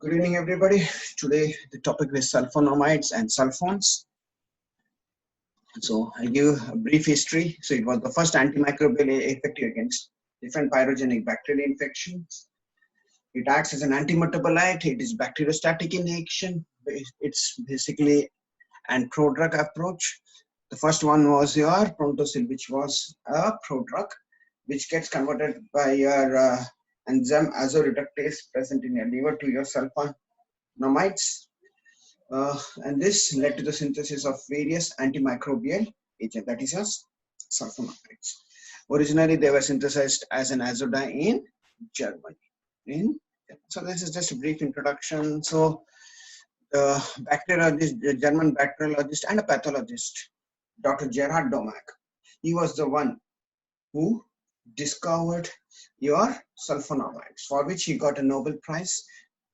Good evening, everybody. Today, the topic is sulfonamides and sulfones. So, I'll give a brief history. So, it was the first antimicrobial effective against different pyrogenic bacterial infections. It acts as an antimetabolite. It is bacteriostatic in action. It's basically an prodrug approach. The first one was your Prontosil, which was a prodrug, which gets converted by your enzyme azoreductase present in your liver to your sulfonamides. And this led to the synthesis of various antimicrobial agents, that is, as sulfonamides. Originally, they were synthesized as an azodine in Germany. So this is just a brief introduction. So the German bacteriologist and a pathologist, Dr. Gerhard Domack, he was the one who discovered your sulfonamides, for which he got a Nobel Prize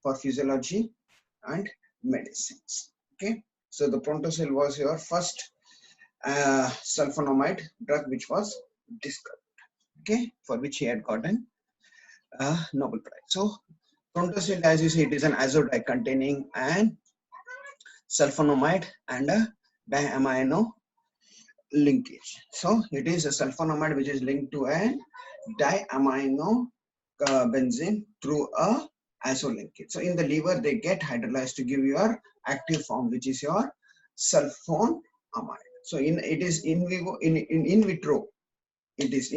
for physiology and medicines. Okay, so the Prontosil was your first sulfonamide drug which was discovered, okay, for which he had gotten a Nobel Prize. So Prontosil, as you see, it is an azodine containing an sulfonamide and a diamino linkage. So it is a sulfonamide which is linked to a diamino benzene through a azo linkage. So in the liver, they get hydrolyzed to give your active form, which is your sulfonamide. So it is in vivo, in vitro, it is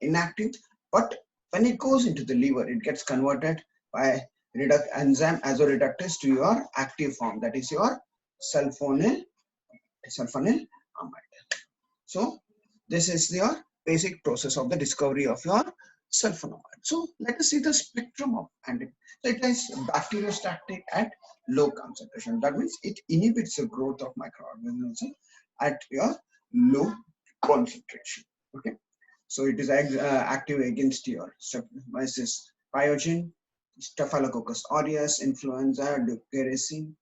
inactive, but when it goes into the liver, it gets converted by enzyme azoreductase to your active form, that is your sulfonamide. So this is your basic process of the discovery of your sulfonamide. So let us see the spectrum of antibiotics. So it is bacteriostatic at low concentration. That means it inhibits the growth of microorganisms at your low concentration. Okay. So it is active against your Streptomyces pyogen, Staphylococcus aureus, influenza, Deuterosin,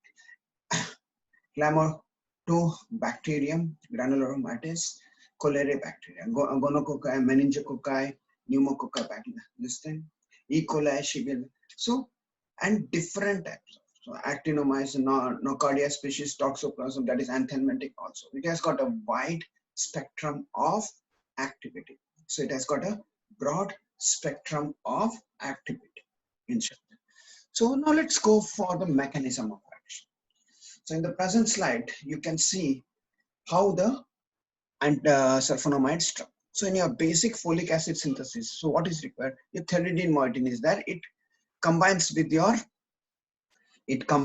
Chlamydosporidium, Granulomatous, Cholerae bacteria, Gonococci, Meningococci, Pneumococci bacteria, this thing, E. coli, Shigella. So, and different types. So, actinomyces, Nocardia species, Toxoplasma, that is anthelmintic also. It has got a wide spectrum of activity. So, it has got a broad spectrum of activity in short. So, now let's go for the mechanism of action. So, in the present slide, you can see how the sulfonamide structure. So in your basic folic acid synthesis, so what is required? Your threonine moiety is that it combines with your, if I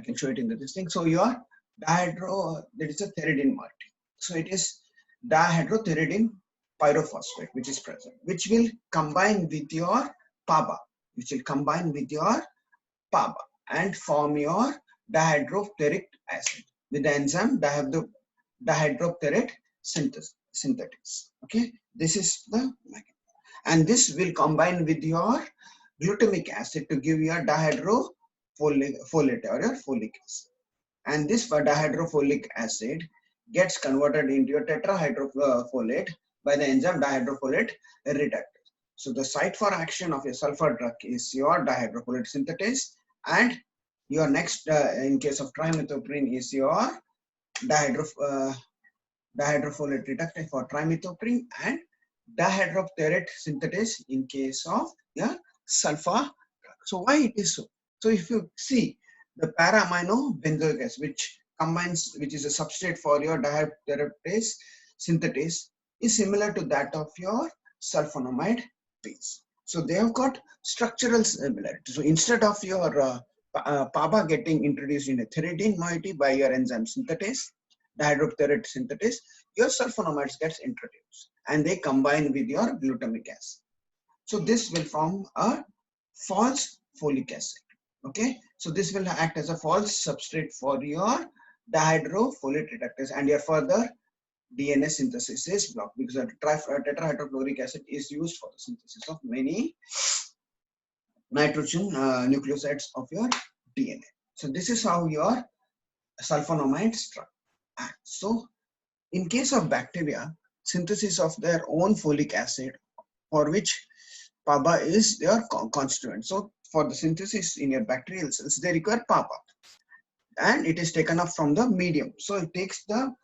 can show it in this thing. So your dihydro, that is a threonine moiety. So it is dihydrothreonine pyrophosphate which is present, which will combine with your PABA, and form your dihydrotheric acid with the enzyme dihydrotheric synthetics. Okay, this is the mechanism, and this will combine with your glutamic acid to give you a dihydrofolate or your folic acid, and this dihydrofolic acid gets converted into a tetrahydrofolate by the enzyme dihydrofolate reductase. So the site for action of a sulfur drug is your dihydrofolate synthetase, and your next in case of trimethoprim is your dihydrofolate reductase for trimethoprim, and dihydrotheric synthetase in case of your sulfur. So why it is so? So if you see the para-amino benzoic acid, which is a substrate for your dihydrotheric synthetase, is similar to that of your sulfonamide base. So they have got structural similarity. So instead of your PABA getting introduced in a threonine moiety by your enzyme synthetase, dihydrotheric synthetase, your sulfonamides gets introduced and they combine with your glutamic acid. So this will form a false folic acid. Okay, so this will act as a false substrate for your dihydrofolate reductase, and your further DNA synthesis is blocked because the tetrahydrofluoric acid is used for the synthesis of many nitrogen nucleosides of your DNA. So this is how your sulfonamide structure acts. So in case of bacteria, synthesis of their own folic acid, for which PABA is their constituent. So for the synthesis in your bacterial cells, they require PABA, and it is taken up from the medium. So it takes the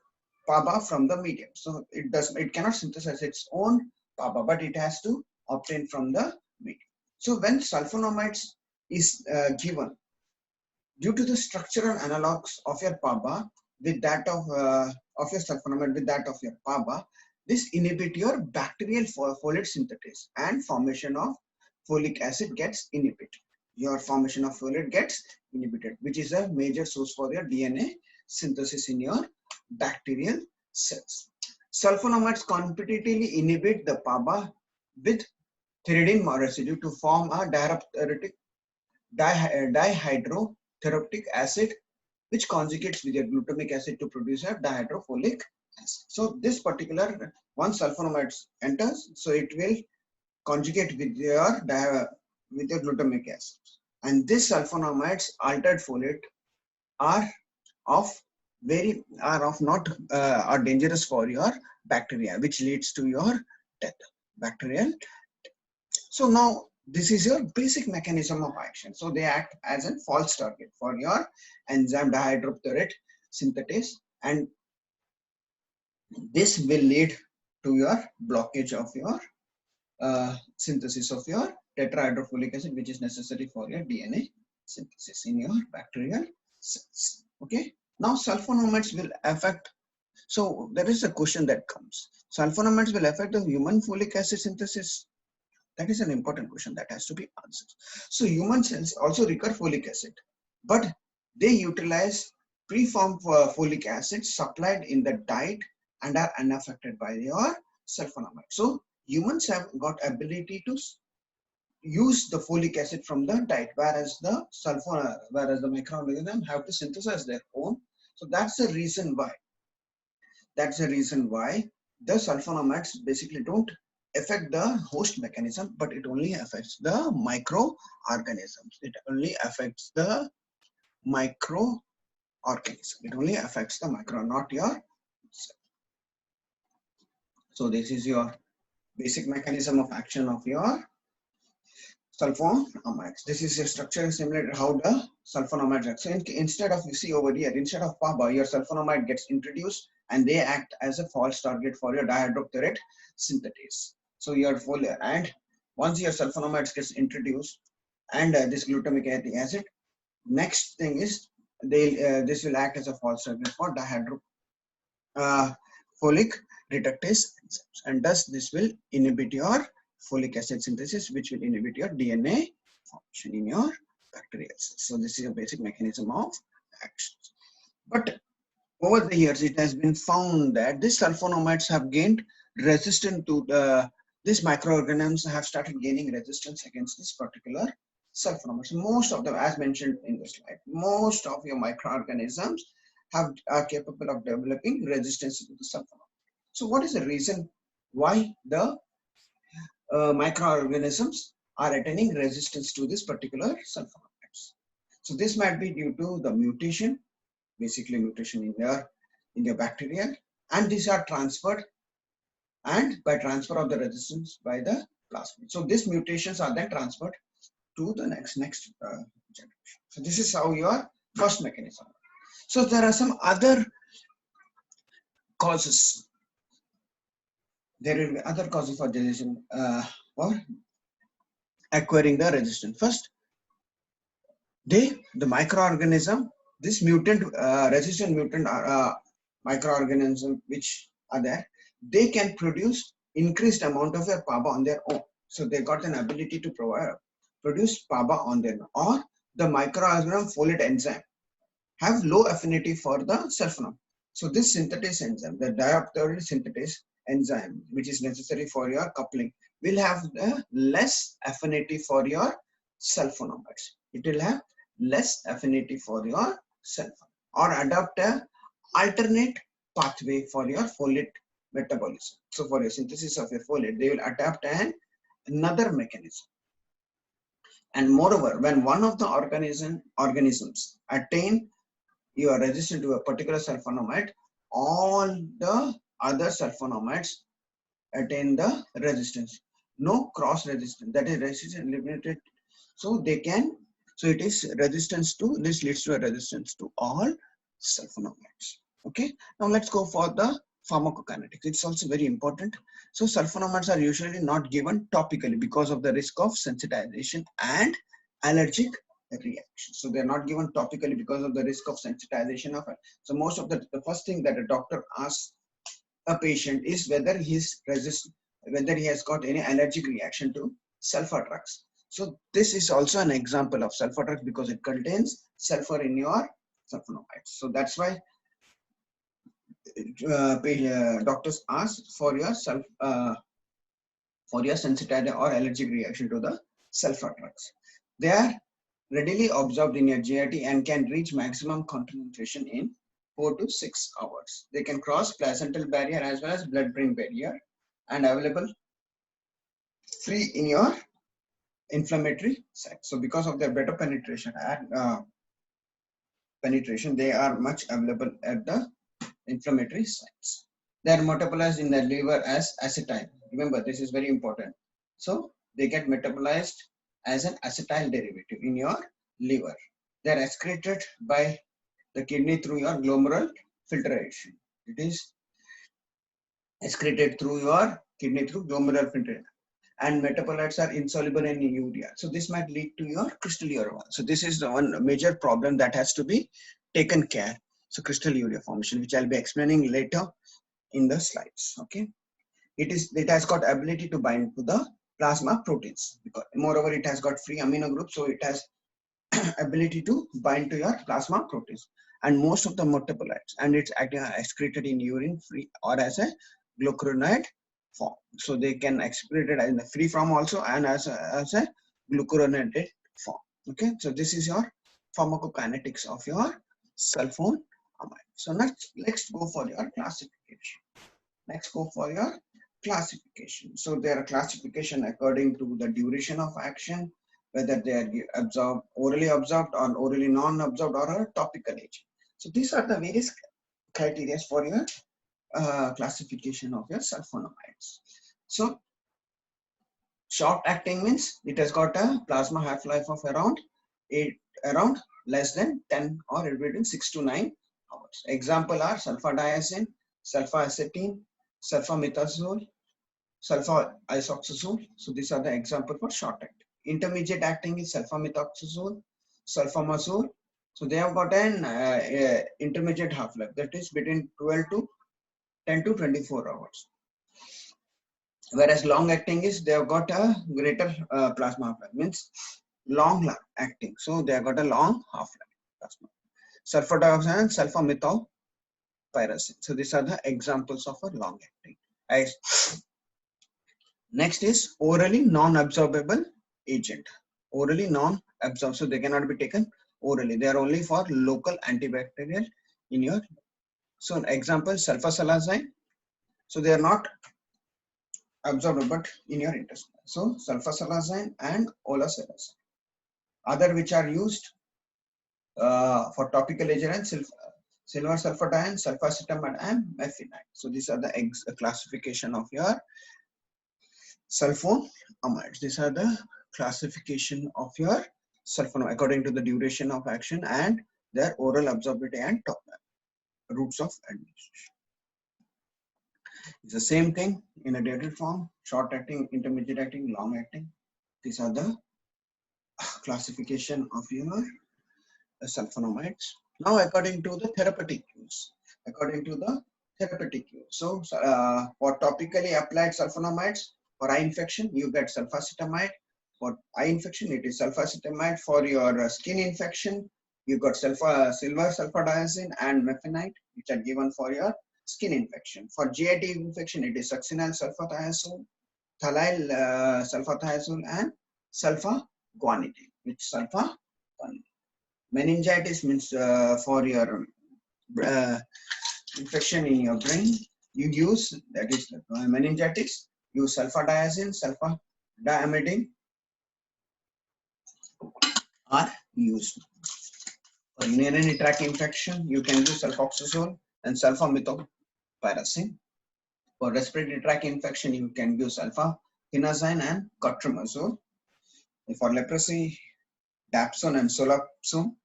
PABA from the medium. So it cannot synthesize its own PABA, but it has to obtain from the medium. So when sulfonamides is given, due to the structural analogs of your PABA with that of your sulfonamide with that of your PABA, this inhibit your bacterial folate synthesis and formation of folic acid gets inhibited. Your formation of folate gets inhibited, which is a major source for your DNA synthesis in your bacterial cells. Sulfonamides competitively inhibit the PABA with pyridine residue to form a dihydrotherapeutic acid, which conjugates with your glutamic acid to produce a dihydrofolic acid. So this particular once sulfonamides enters, so it will conjugate with your glutamic acid, and this sulfonamides altered folate are dangerous for your bacteria, which leads to your death, bacterial. So now this is your basic mechanism of action. So they act as a false target for your enzyme dihydropterate synthetase, and this will lead to your blockage of your synthesis of your tetrahydrofolic acid, which is necessary for your DNA synthesis in your bacterial cells. Okay. Now sulfonamides will affect. So there is a question that comes. Sulfonamides will affect the human folic acid synthesis. That is an important question that has to be answered. So human cells also require folic acid, but they utilize preformed folic acid supplied in the diet and are unaffected by your sulfonamide. So humans have got ability to use the folic acid from the diet, whereas the microorganisms have to synthesize their own. So that's the reason why. The sulfonamides basically don't affect the host mechanism, but it only affects the microorganisms. It only affects the microorganism. It only affects the micro, not your cell. So this is your basic mechanism of action of your sulfonamides. This is a structure similar to how the sulfonamides act. So instead of, you see over here, instead of PABA, your sulfonamide gets introduced and they act as a false target for your dihydropterate synthetase. So your and once your sulfonamides gets introduced and this glutamic acid, next thing is this will act as a false target for dihydrofolic reductase enzymes, and thus this will inhibit your folic acid synthesis, which will inhibit your DNA formation in your bacterial cells. So this is a basic mechanism of action. But over the years, it has been found that these sulfonamides have gained resistance to these microorganisms have started gaining resistance against this particular sulfonamides. Most of them, as mentioned in the slide, most of your microorganisms are capable of developing resistance to the sulfonamide. So what is the reason why the microorganisms are attaining resistance to this particular sulfonamides? So this might be due to the mutation, basically mutation in your bacteria, and these are transferred and by transfer of the resistance by the plasmid. So these mutations are then transferred to the next generation. So this is how your first mechanism. So there are some other causes. There will be other causes for generation or acquiring the resistance. First, the microorganism, this mutant, resistant mutant microorganism which are there, they can produce increased amount of their PABA on their own. So they got an ability to produce PABA on their own. Or the microorganism folate enzyme have low affinity for the sulfonamide. So this synthetase enzyme, the diopteryl synthetase enzyme, which is necessary for your coupling, will have the less affinity for your sulfonamides. It will have less affinity for your sulfonamide, or adopt a alternate pathway for your folate metabolism. So for your synthesis of your folate, they will adapt another mechanism. And moreover, when one of the organisms attain you are resistant to a particular sulfonamide, all the other sulfonamides attain the resistance. No cross resistance, that is resistance limited. So they can, so it is resistance to, this leads to a resistance to all sulfonamides. Okay, now let's go for the pharmacokinetics. It's also very important. So sulfonamides are usually not given topically because of the risk of sensitization and allergic reaction. So they're not given topically because of the risk of sensitization of it. So most of the first thing that a doctor asks a patient is whether whether he has got any allergic reaction to sulfur drugs. So this is also an example of sulfur drugs because it contains sulfur in your sulfonamides. So that's why doctors ask for your sensitivity or allergic reaction to the sulfur drugs. They are readily absorbed in your GIT and can reach maximum concentration in 4 to 6 hours. They can cross placental barrier as well as blood-brain barrier and available free in your inflammatory site. So because of their better penetration and they are much available at the inflammatory sites. They are metabolized in the liver as acetyl. Remember, this is very important. So they get metabolized as an acetyl derivative in your liver. They are excreted by the kidney through your glomerular filtration. It is excreted through your kidney through glomerular filtration. And metabolites are insoluble in urea. So this might lead to your crystal urea. So this is the one major problem that has to be taken care. So crystal urea formation, which I'll be explaining later in the slides. Okay, it has got ability to bind to the plasma proteins. Because moreover, it has got free amino groups, so it has ability to bind to your plasma proteins and most of the metabolites, and it's excreted in urine free or as a glucuronide form. So they can excrete it in the free form also and as a glucuronide form. Okay, so this is your pharmacokinetics of your sulfonamide. So let's go for your classification. So there are classification according to the duration of action, whether they are orally absorbed or orally non-absorbed or a topical agent. So these are the various criteria for your classification of your sulfonamides. So short acting means it has got a plasma half-life of around less than 10 or between 6 to 9 hours. Example are sulfadiazine, sulfacetin, sulfametazole, sulfaisoxazole. So these are the example for short acting. Intermediate acting is sulfamethoxazole, sulfamazole. So they have got an intermediate half-life that is between 10 to 24 hours. Whereas long acting is they have got a greater plasma half-life, means long acting. So they have got a long half-life. Sulfur dioxide and sulfamethopyrazine. So these are the examples of a long acting. Next is orally non-absorbable agent. Orally non-absorbed, so they cannot be taken orally. They are only for local antibacterial in your. So example, sulfasalazine. So they are not absorbed but in your intestine. So sulfasalazine and olasalazine. Other which are used for topical agent, silver sulfadiene, sulfacetamide and mephenide. So these are the classification of your sulfonamides. These are the classification of your sulfonamide according to the duration of action and their oral absorbability and routes of administration. It's the same thing in a dated form: short acting, intermediate acting, long acting. These are the classification of your sulfonamides. Now, according to the therapeutic use, So, for topically applied sulfonamides, for eye infection, you get sulfacetamide. For eye infection, it is sulfacetamide. For your skin infection, you got silver sulfadiazine and mephenide, which are given for your skin infection. For GIT infection, it is succinyl sulfathiazole, thallyl sulfathiazole, and sulfaguanidine. It's sulfaguanidine. Meningitis means for your infection in your brain, you use, that is meningitis, use sulfadiazine, sulfadiamidine are used. For urinary tract infection, you can use sulfoxazole and sulfamethopyrazine. For respiratory tract infection, you can use sulfaphenazine and cotrimazole. For leprosy dapsone and solapsone.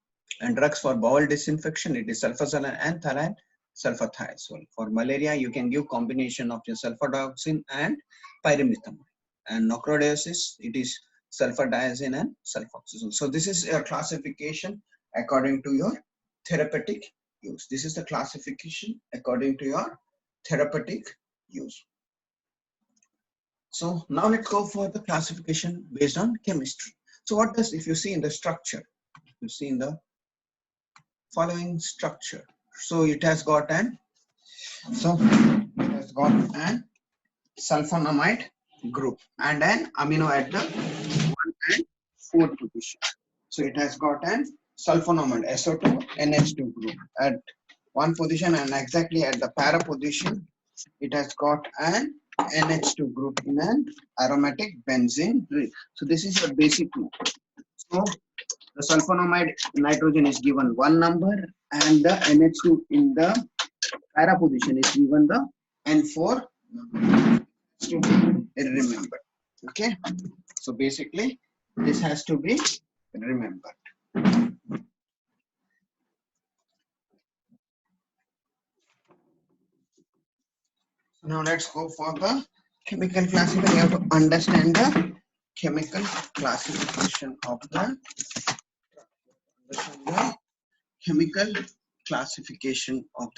And drugs for bowel disinfection, it is sulfasalazine and thiazole, sulfathiazole. For malaria, you can give combination of your sulfadiazine and pyrimethamine. And nocardiosis, it is sulfadiazine and sulfoxazole. So this is a classification according to your therapeutic use. This is the classification according to your therapeutic use. So now let's go for the classification based on chemistry. So what does, if you see in the structure, you see in the following structure. So it has got an sulfonamide group and an amino at the 1 and 4 position. So it has got an sulfonamide SO2 NH2 group at one position, and exactly at the para position it has got an NH2 group in an aromatic benzene ring. So this is your basic group. So the sulfonamide nitrogen is given one number and the NH2 in the para position is given the N4 to remember. Okay, so basically this has to be remembered. Now let's go for the chemical classification. You have to understand the chemical classification of the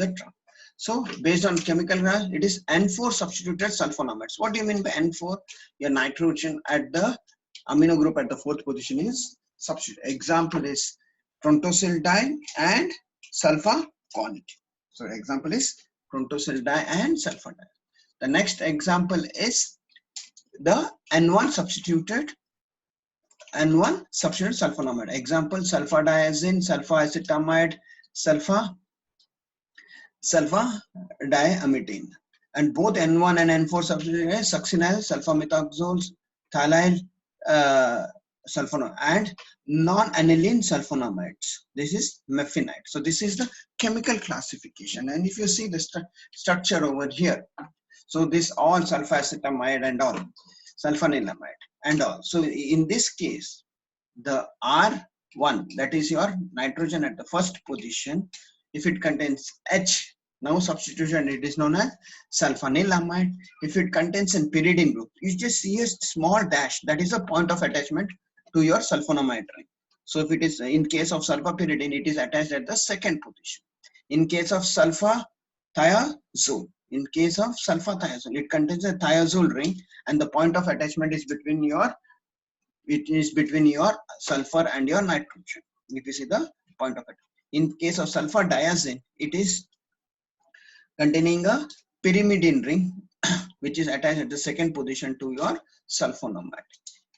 drug. So based on chemical class, it is N4 substituted sulfonamides. What do you mean by N4? Your nitrogen at the amino group at the 4th position is substituted. Example is frontosyl di and sulfaconate. So example is frontosyl di and sulfur di. The next example is the N1 substituted sulfonamide. Example sulfadiazine, sulfoacetamide, sulfadiamidine. And both N1 and N4 substituted is succinyl, sulfamethoxazole, thiazole, sulfonamide, and non-aniline sulfonamides. This is mephenide. So this is the chemical classification. And if you see the structure over here, so this all sulfacetamide and all, sulfanilamide and all. So in this case, the R1, that is your nitrogen at the first position, if it contains H, now substitution, it is known as sulfanilamide. If it contains a pyridine group, you just see a small dash, that is a point of attachment to your sulfonamide ring. So if it is in case of sulfapyridine, it is attached at the second position. In case of sulfathiazole, it contains a thiazole ring, and the point of attachment is between your sulfur and your nitrogen. If you see the point of it. In case of sulfadiazine, it is containing a pyrimidine ring which is attached at the second position to your sulfonamide.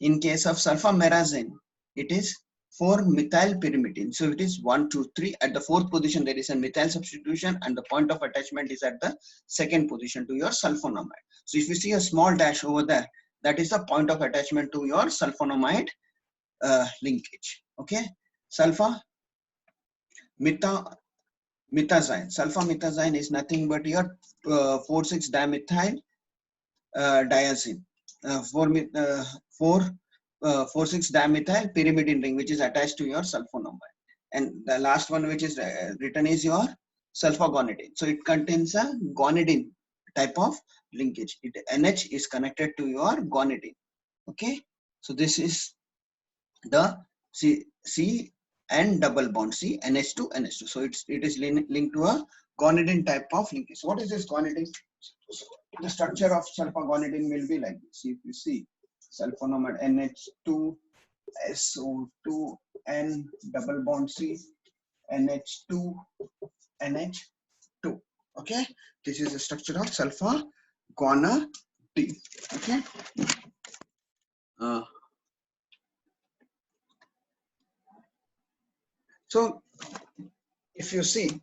In case of sulfamerazine, it is 4-methylpyrimidine. So it is 1, 2, 3. At the 4th position, there is a methyl substitution, and the point of attachment is at the second position to your sulfonamide. So if you see a small dash over there, that is the point of attachment to your sulfonamide linkage. Okay, sulfamethazine is nothing but your 4,6-dimethyl diazine, 4,6-dimethyl pyrimidine ring, which is attached to your sulfonamide. And the last one which is written is your sulfagonidine. So it contains a gonidine type of linkage. NH is connected to your gonidine. Okay, so this is the C and double bond C, NH2, NH2. So it is linked to a gonidine type of linkage. So what is this gonidine? So the structure of sulfagonidine will be like this. If you see sulfonamide NH2, SO2, N double bond C, NH2, NH2. Okay, this is the structure of sulfagonidine. Okay. So if you see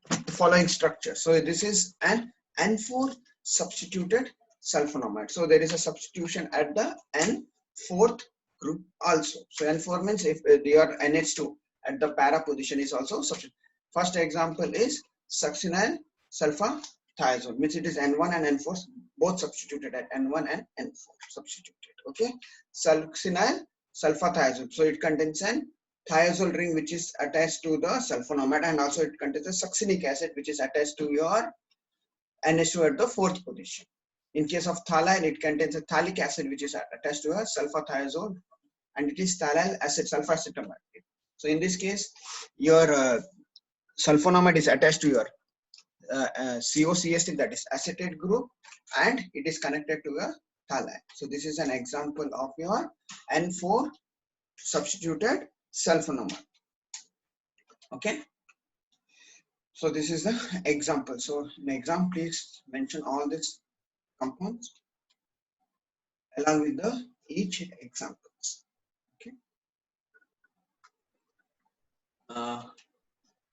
the following structure, so this is an N4 substituted sulfonamide. So there is a substitution at the N4th group also. So N4 means if your NH2 at the para position is also substituted. First example is succinyl sulfathiazole, which it is N1 and N4 both substituted at N1 and N4 substituted. Okay, succinyl sulfathiazole. So it contains an thiazole ring which is attached to the sulfonamide, and also it contains a succinic acid which is attached to your NH2 at the fourth position. In case of phthalate, it contains a phthalic acid which is attached to a sulfathiazole, and it is phthalate acid sulfacetamide. So in this case, your sulfonamide is attached to your COCS, that is acetate group, and it is connected to a phthalate. So this is an example of your N4 substituted sulfonamide. Okay. So this is the example. So in exam, please mention all these compounds along with the each examples. Okay.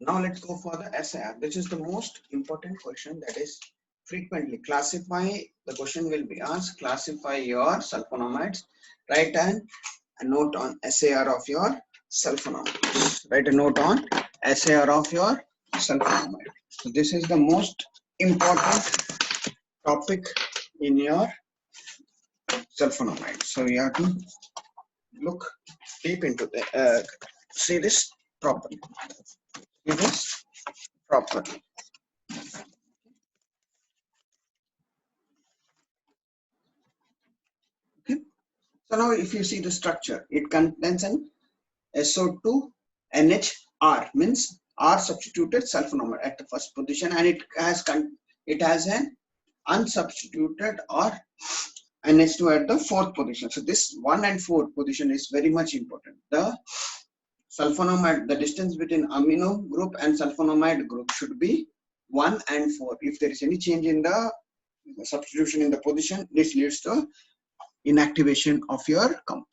Now let's go for the SAR. This is the most important question that is frequently classify. The question will be asked: classify your sulfonamides. Write a note on SAR of your sulfonamides. Write a note on SAR of your sulfonamide. So this is the most important topic in your sulfonamide. So you have to look deep into the see this properly. See this properly. Okay. So now if you see the structure, it contains an SO2 NHR, means R substituted sulfonamide at the first position, and it has an unsubstituted or NH2 at the fourth position. So this 1 and 4 position is very much important. The sulfonamide, the distance between amino group and sulfonamide group should be 1 and 4. If there is any change in the substitution in the position, this leads to inactivation of your compound.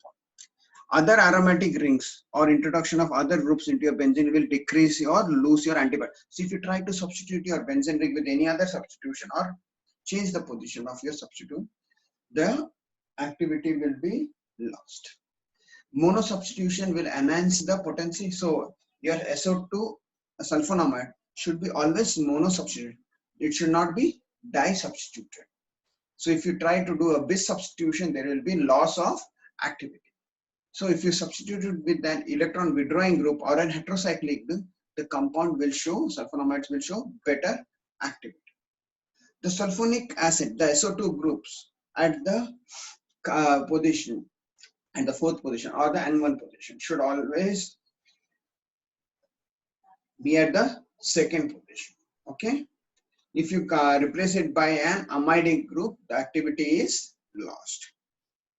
Other aromatic rings or introduction of other groups into your benzene will decrease or lose your antibody. So if you try to substitute your benzene ring with any other substitution or change the position of your substitute, the activity will be lost. Mono substitution will enhance the potency. So your SO2 sulfonamide should be always mono substituted. It should not be di substituted. So if you try to do a bis substitution, there will be loss of activity. So if you substitute it with an electron withdrawing group or an heterocyclic group, the compound will show, sulfonamides will show better activity. The sulfonic acid, the SO2 groups at the position and the fourth position or the N1 position should always be at the second position. Okay. If you replace it by an amide group, the activity is lost.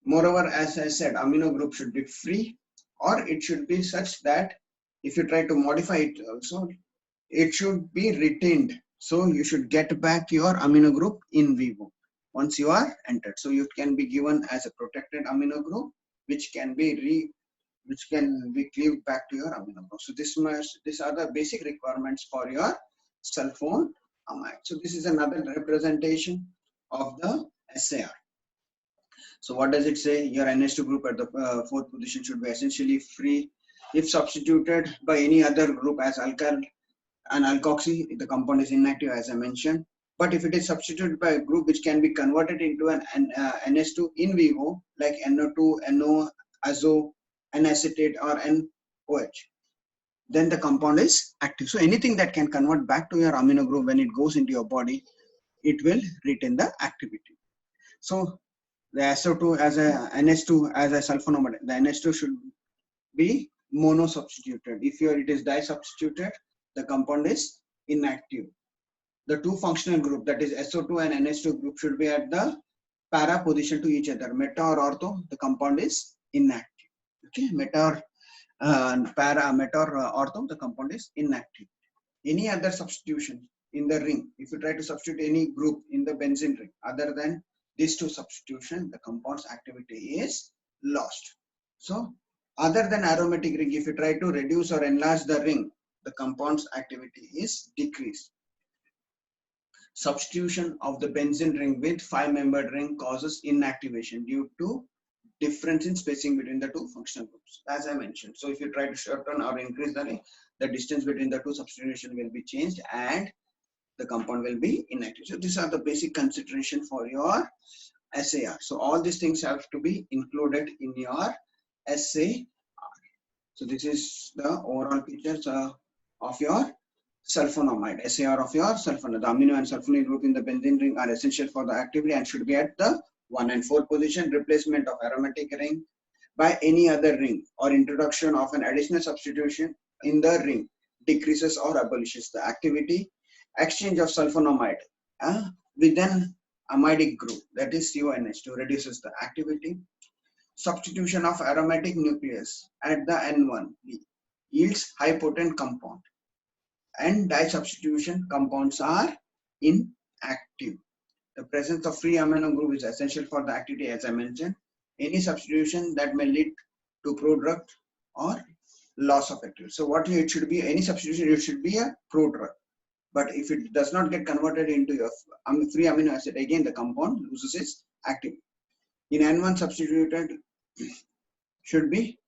Moreover, as I said, amino group should be free, or it should be such that if you try to modify it also, it should be retained. So you should get back your amino group in vivo once you are entered. So you can be given as a protected amino group, which can be cleaved back to your amino group. So these are the basic requirements for your sulfonamide. So this is another representation of the SAR. So what does it say? Your NH2 group at the fourth position should be essentially free. If substituted by any other group as alkyl and alkoxy, the compound is inactive, as I mentioned. But if it is substituted by a group which can be converted into an NH2 in vivo, like NO2, NO, azo, N-acetate or NOH, then the compound is active. So anything that can convert back to your amino group when it goes into your body, it will retain the activity. So the SO2 as a NH2 as a sulfonamide, the NH2 should be mono substituted. If it is di substituted, the compound is inactive. The two functional group, that is SO2 and NH2 group, should be at the para position to each other. Meta or ortho, the compound is inactive. Okay, meta or para, meta or ortho, the compound is inactive. Any other substitution in the ring, if you try to substitute any group in the benzene ring other than these two substitution, the compound's activity is lost. So other than aromatic ring, if you try to reduce or enlarge the ring, the compound's activity is decreased. Substitution of the benzene ring with 5-membered ring causes inactivation due to difference in spacing between the two functional groups, as I mentioned. So if you try to shorten or increase the ring, the distance between the two substitution will be changed and the compound will be inactive. So these are the basic consideration for your SAR. So all these things have to be included in your SAR. So this is the overall pictures of your sulfonamide, SAR of your sulfonamide. The amino and sulfonamide group in the benzene ring are essential for the activity and should be at the 1 and 4 position. Replacement of aromatic ring by any other ring or introduction of an additional substitution in the ring decreases or abolishes the activity. Exchange of sulfonamide with an amidic group, that is CONH2, reduces the activity. Substitution of aromatic nucleus at the N1 yields high potent compound, and dye substitution compounds are inactive. The presence of free amino group is essential for the activity, as I mentioned. Any substitution that may lead to prodrug or loss of activity. So what it should be, any substitution, it should be a prodrug. But if it does not get converted into a free amino acid, again the compound loses its activity. In N1 substituted should be,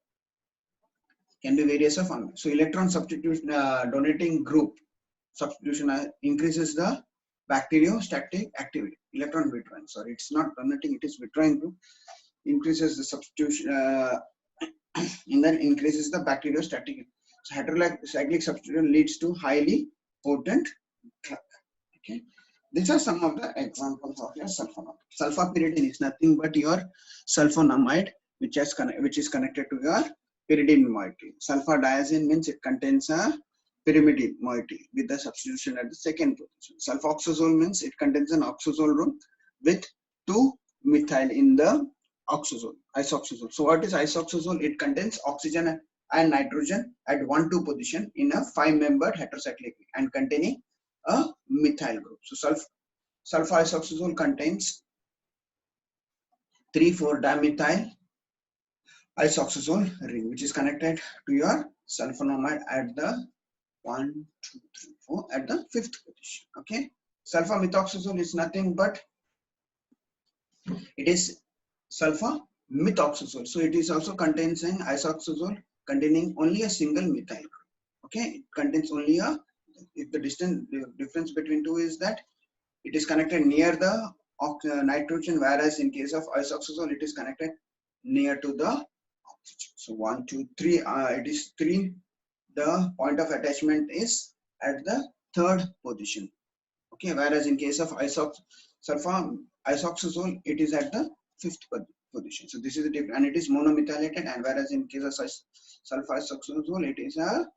can be various of amino. So electron substitution donating group substitution increases the bacteriostatic activity. Electron withdrawing, sorry, it's not donating, it is withdrawing group, increases the substitution and then increases the bacteriostatic. So heterocyclic substitution leads to highly potent drug. Okay, these are some of the examples of your sulfonamide. Sulfapyridine is nothing but your sulfonamide, which is connected to your pyridine moiety. Sulfadiazine means it contains a pyrimidine moiety with the substitution at the second position. Sulfoxazole means it contains an oxazole group with 2-methyl in the oxazole, isoxazole. So what is isoxazole? It contains oxygen and nitrogen at 1,2 position in a 5-membered heterocyclic and containing a methyl group. So sulfoisoxazole contains 3,4-dimethyl isoxazole ring, which is connected to your sulfonamide at the 1, 2, 3, 4 at the 5th position. Okay, sulfamethoxazole is nothing but it is sulfamethoxazole. So it is also contains an isoxazole containing only a single methyl group. Okay, it contains only a, if the difference between two is that it is connected near the nitrogen, whereas in case of isoxazole it is connected near to the oxygen. So 1, 2, 3, it is 3. The point of attachment is at the 3rd position. Okay, whereas in case of isoxazole it is at the 5th position. So this is the difference, and it is monomethylated, and whereas in case of sulfoisoxazole it is a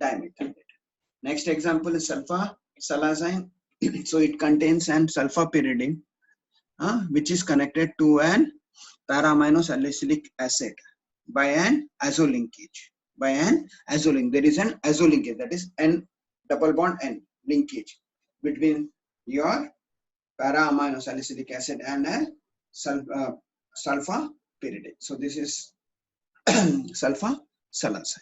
dimethylated. Next example is sulfasalazine. So it contains an sulfapyridine which is connected to an para-amino-salicylic acid by an azo linkage. By an azo link, there is an azo linkage, that is N double bond N linkage between your para-amino-salicylic acid and a sulfapyridine. So this is sulfasalazine.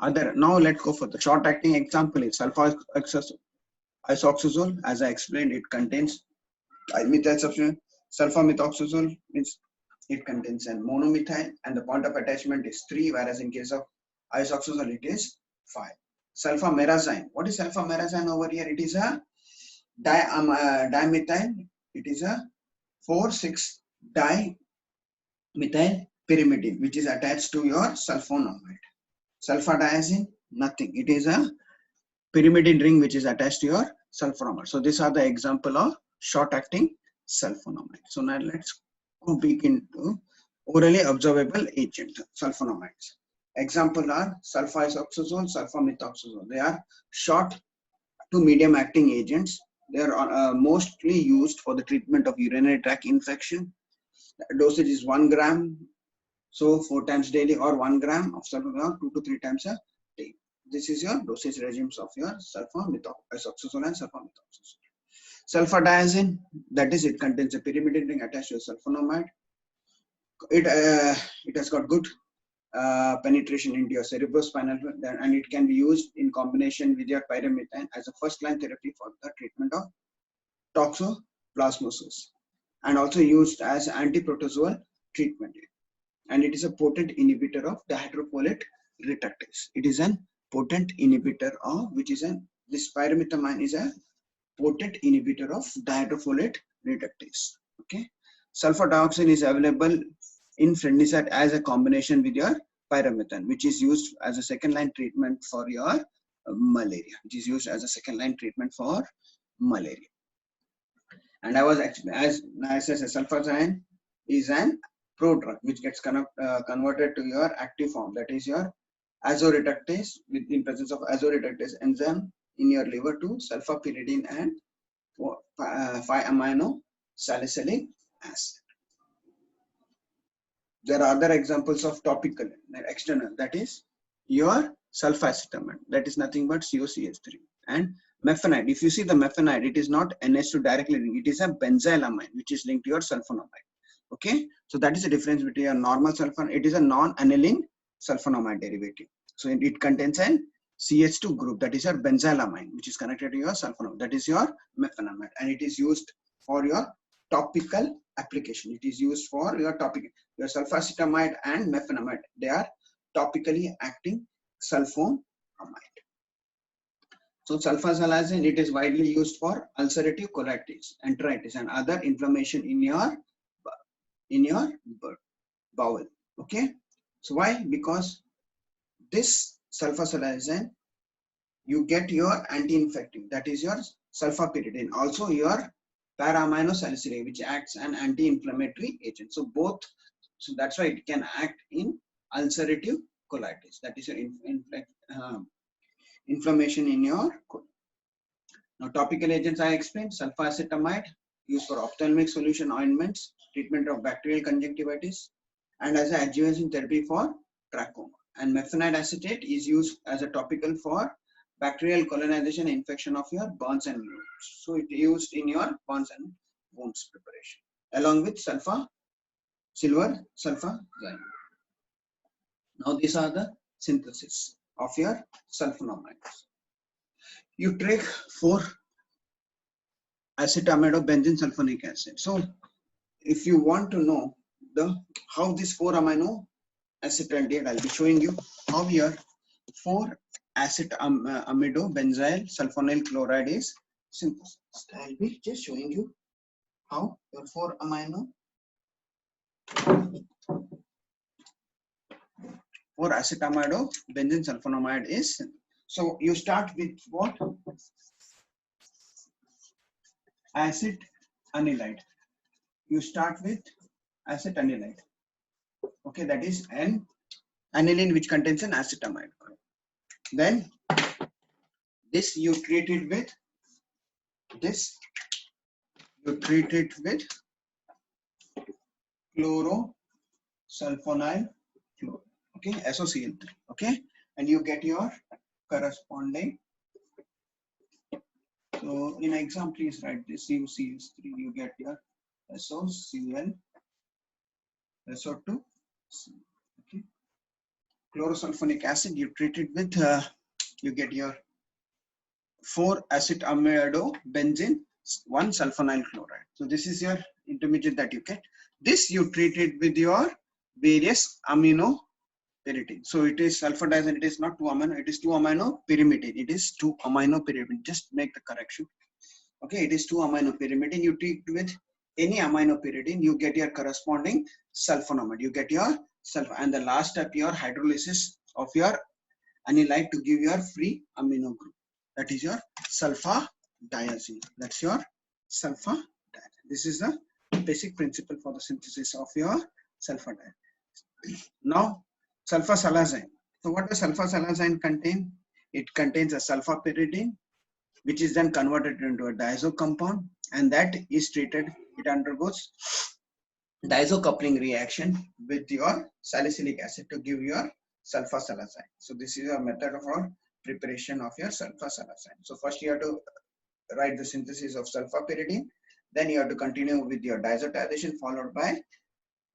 Now let's go for the short acting example. Is sulfoisoxazole. As I explained, it contains methyl substitution. Sulfamethoxazole means it contains an monomethyl, and the point of attachment is 3, whereas in case of isoxazole it is 5. Sulfamerazine. What is sulfamerazine over here? It is a dimethyl. It is a 4,6-dimethyl pyrimidine, which is attached to your sulfonamide. Sulfadiazine, nothing. It is a pyrimidine ring which is attached to your sulfonamide. So these are the example of short-acting sulfonamide. So now let's go begin to orally observable agent sulfonamides. Example are sulfoisoxazole, sulfamethoxazole. They are short to medium acting agents. They are mostly used for the treatment of urinary tract infection. The dosage is 1 gram, so 4 times daily, or 1 gram of sulfonamide 2 to 3 times a day. This is your dosage regimes of your sulfoisoxazole and sulfamethoxazole. Sulfadiazine, that is, it contains a pyrimidine ring attached to a sulfonamide. It has got good penetration into your cerebrospinal fluid, and it can be used in combination with your pyrimethamine as a first-line therapy for the treatment of toxoplasmosis, and also used as antiprotozoal treatment. And it is a potent inhibitor of dihydrofolate reductase. It is an potent inhibitor of this pyrimethamine is a potent inhibitor of dihydrofolate reductase. Okay, sulfur dioxide is available in Frednisat as a combination with your pyrimethamine, which is used as a second line treatment for your malaria, which is used as a second line treatment for malaria. And I was actually, as nice as a sulfasalazine is an prodrug which gets converted to your active form, that is your azoreductase, with in presence of azoreductase enzyme in your liver to sulfapyridine and 5-amino salicylic acid. There are other examples of topical external, that is your sulfacetamide, that is nothing but COCH3. And mefenide, if you see the mefenide, it is not NH2 directly linked, it is a benzylamine which is linked to your sulfonamide. Okay, so that is the difference between a normal sulfon, it is a non-aniline sulfonamide derivative. So it contains an CH2 group, that is your benzylamine, which is connected to your sulfonamide, that is your mefenamide, and it is used for your topical application. It is used for your topical, your sulfacetamide and mefenamide, they are topically acting sulfonamide. So sulfasalazine, it is widely used for ulcerative colitis, enteritis, and other inflammation in your bowel. Okay, so why? Because this sulfasalazine, you get your anti-infective, that is your sulfapyridine, also your para-amino salicylic, which acts an anti-inflammatory agent. So both, so that's why it can act in ulcerative colitis, that is your inflammation in your colon. Now topical agents I explained: sulfacetamide, used for ophthalmic solution ointments, treatment of bacterial conjunctivitis, and as an adjuvant therapy for trachoma. And mefenide acetate is used as a topical for bacterial colonization infection of your burns and wounds. So it is used in your burns and wounds preparation, along with silver sulfasalazine. Now these are the synthesis of your sulfonamides. You take 4-acetamidobenzene sulfonic acid. So if you want to know how this 4-amino acetaldehyde, I'll be showing you how your 4-acetamidobenzyl sulfonyl chloride is synthesized. I'll be just showing you how your 4-acetamidobenzene sulfonamide is. So you start with what? Acid anilide. You start with acid anilide. Okay, that is an aniline which contains an acetamide. Then this you treat it with chlorosulfonyl chloride. Okay, SOCl3. Okay, and you get your corresponding. So in exam, please write this COCH3. You get your SOCl, SO2. Okay, chlorosulfonic acid. You treat it with you get your 4-acetamidobenzene 1-sulfonyl chloride. So this is your intermediate that you get. This you treat it with your various amino pyridine. So it is sulfadiazine, it is not 2-amino, it is 2-amino pyrimidine. It is 2-amino pyrimidine. Just make the correction. Okay, it is 2-amino pyrimidine. You treat with any amino pyridine, you get your corresponding sulfonamide. You get your sulfur, and the last step, your hydrolysis of your anilide to give your free amino group. That is your sulfadiazine. That's your sulfadiazine. This is the basic principle for the synthesis of your sulfadiazine. Now, sulfasalazine. So what does sulfasalazine contain? It contains a sulfapyridine, which is then converted into a diazo compound, and that is treated, it undergoes diazo-coupling reaction with your salicylic acid to give your sulfasalazine. So this is a method of our preparation of your sulfasalazine. So first you have to write the synthesis of sulfapyridine, then you have to continue with your diazotization followed by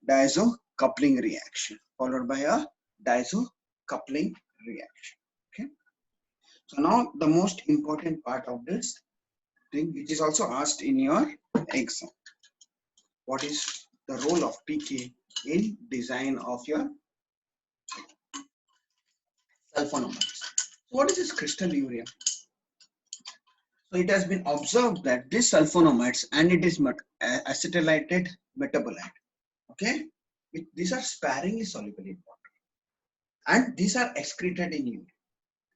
diazo-coupling reaction, followed by a diazo-coupling reaction. Okay. So now the most important part of this thing, which is also asked in your exam, what is the role of pK in design of your sulfonamides? What is this crystal urea? So it has been observed that this sulfonamides, and it is acetylated metabolite. Okay, These are sparingly soluble in water, and these are excreted in urine.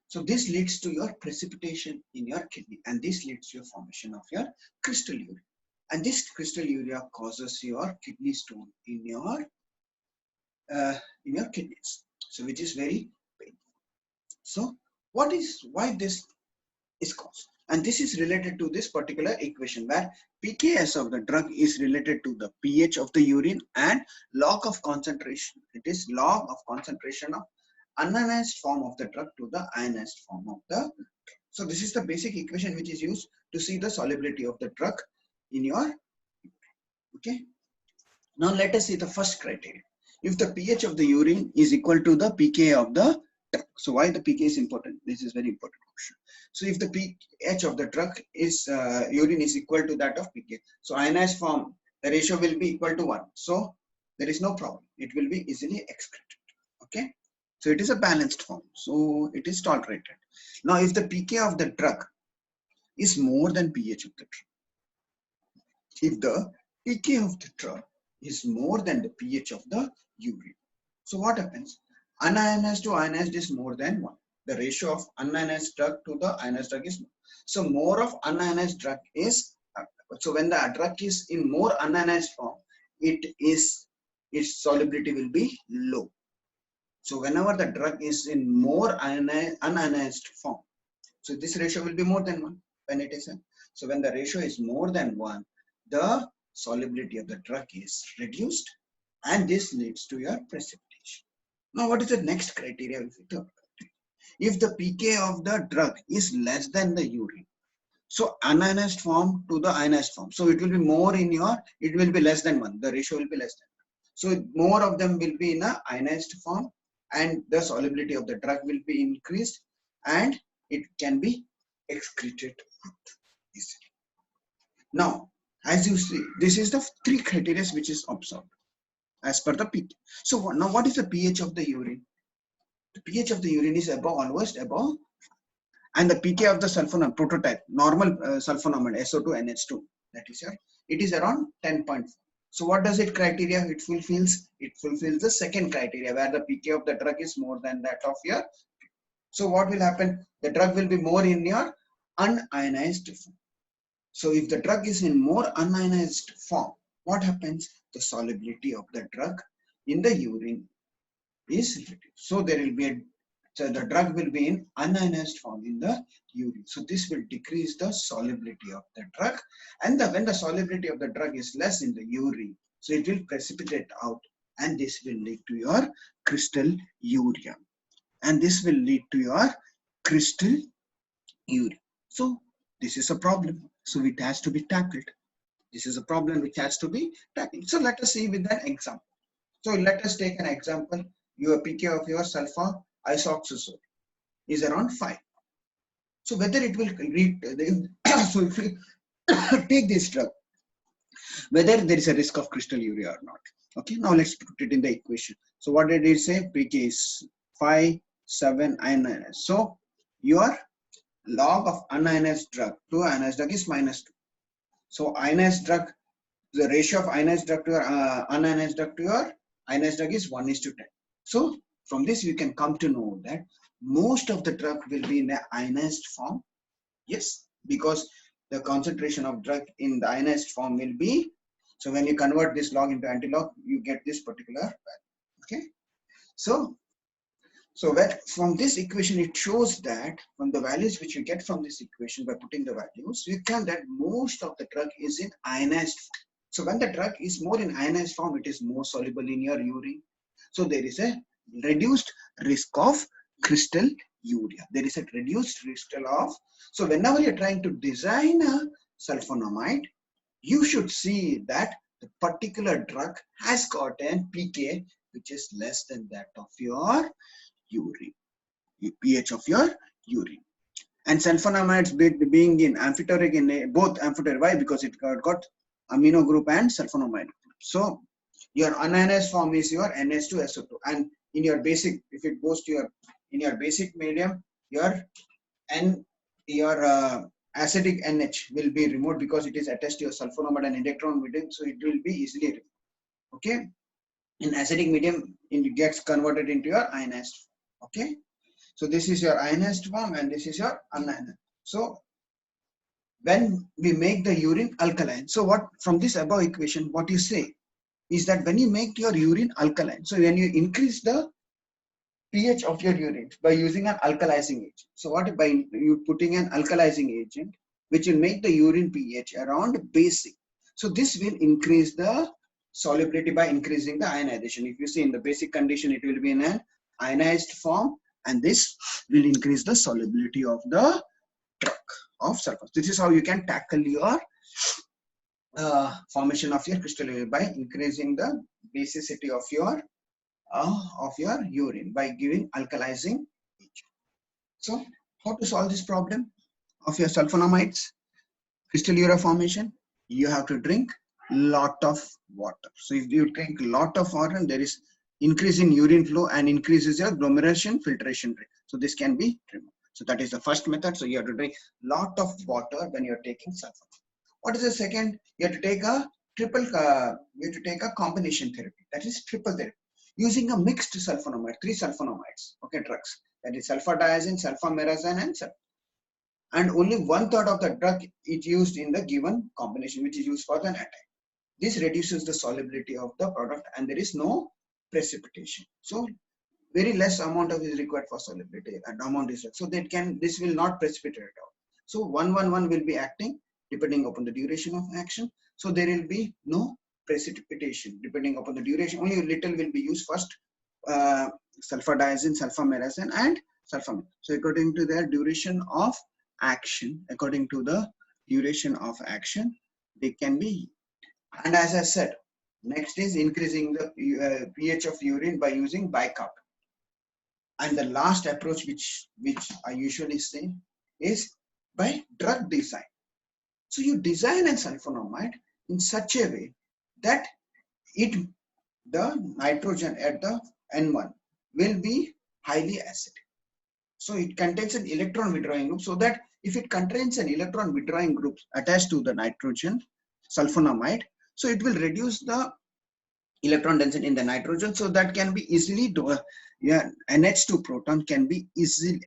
So this leads to your precipitation in your kidney, and this leads to your formation of your crystal urea. And this crystal urea causes your kidney stone in your kidneys. So which is very painful. So why this is caused? And this is related to this particular equation where pKs of the drug is related to the pH of the urine and log of concentration. It is log of concentration of unionized form of the drug to the ionized form of the drug. So this is the basic equation which is used to see the solubility of the drug in your, okay. Now let us see the first criteria. If the pH of the urine is equal to the pK of the drug. So why the pK is important? This is very important question. So if the pH of the drug is urine is equal to that of pK, so ionized form, the ratio will be equal to 1. So there is no problem. It will be easily excreted. Okay. So it is a balanced form. So it is tolerated. Now if the pK of the drug is more than pH of the drug, if the pK of the drug is more than the pH of the urine, so what happens? Unionized to ionized is more than 1. The ratio of unionized drug to the ionized drug is more. So more of unionized drug is, so when the drug is in more unionized form, its solubility will be low. So whenever the drug is in more unionized form, so this ratio will be more than 1 when it is in. So when the ratio is more than 1, the solubility of the drug is reduced, and this leads to your precipitation. Now what is the next criteria? If the pK of the drug is less than the urine, so unionized form to the ionized form, so it will be more in your, it will be less than 1, the ratio will be less than 1. So more of them will be in a ionized form, and the solubility of the drug will be increased, and it can be excreted out easily. Now as you see, this is the 3 criteria which is observed as per the pK. So now what is the pH of the urine? The pH of the urine is above, almost above, and the pK of the sulfonamide prototype, normal sulfonamide SO2NH2, that is here, it is around 10.4. So what does it criteria? It fulfills the second criteria where the pK of the drug is more than that of your. So what will happen? The drug will be more in your unionized form. So if the drug is in more unionized form, what happens? The solubility of the drug in the urine is reduced. So there will be so the drug will be in unionized form in the urine. So this will decrease the solubility of the drug, and when the solubility of the drug is less in the urine, so it will precipitate out, and this will lead to your crystal urea, and this will lead to your crystal urea. So this is a problem. So it has to be tackled. This is a problem which has to be tackled. So let us see with an example. So let us take an example. Your pK of your sulfur isoxazole is around 5. So whether it will read, so if we take this drug, whether there is a risk of crystal urea or not. Okay, now let's put it in the equation. So what did it say? pK is 5, 7, ionized. So your log of unionized drug to ionized drug is -2. So ionized drug, the ratio of ionized drug to your unionized drug to your ionized drug is 1:10. So from this you can come to know that most of the drug will be in the ionized form. Yes, because the concentration of drug in the ionized form will be, so when you convert this log into antilog, you get this particular value. Okay, so from this equation, it shows that from the values which you get from this equation by putting the values, you can that most of the drug is in ionized form. So when the drug is more in ionized form, it is more soluble in your urine. So there is a reduced risk of crystal urea. There is a reduced risk of. So whenever you're trying to design a sulfonamide, you should see that the particular drug has got an pK which is less than that of your urine, pH of your urine. And sulfonamides being in amphiteric in both amphiteric. Why? Because it got amino group and sulfonamide group. So your unionized form is your NH2SO2, and in your basic, if it goes to your in your basic medium, your acidic NH will be removed because it is attached to your sulfonamide and electron medium, so it will be easily removed. Okay. in acidic medium, it gets converted into your ionized form. Okay, so this is your ionized form and this is your unionized. So when we make the urine alkaline, so what from this above equation, what you say is that when you make your urine alkaline, so when you increase the pH of your urine by using an alkalizing agent. So what by you putting an alkalizing agent, which will make the urine pH around basic. So this will increase the solubility by increasing the ionization. If you see in the basic condition, it will be in an ionized form, and this will increase the solubility of the drug of sulfur. This is how you can tackle your formation of your crystal by increasing the basicity of your urine by giving alkalizing agent. So how to solve this problem of your sulfonamides crystal urea formation? You have to drink lot of water. So if you drink lot of water, there is increase in urine flow and increases your agglomeration filtration rate. So this can be removed. So that is the first method. So you have to drink lot of water when you are taking sulfur. What is the second? You have to take a combination therapy. That is triple therapy using a mixed sulfonamide, 3 sulfonamides, okay, drugs. That is sulfadiazine, sulfasalazine, and sulfur. And only 1/3 of the drug is used in the given combination, which is used for the attack. This reduces the solubility of the product, and there is no precipitation. So very less amount of is required for solubility, and amount is so this will not precipitate at all. So 111 will be acting depending upon the duration of action. So there will be no precipitation depending upon the duration. Only little will be used first, sulfadiazine, sulfasalazine, and sulfonamide. So according to their duration of action, they can be. And as I said, next is increasing the pH of urine by using bicarbonate. And the last approach which I usually say is by drug design. So you design a sulfonamide in such a way that the nitrogen at the N1 will be highly acidic. So it contains an electron withdrawing group, so that if it contains an electron withdrawing group attached to the nitrogen sulfonamide, so it will reduce the electron density in the nitrogen, so that can be easily NH2 proton can be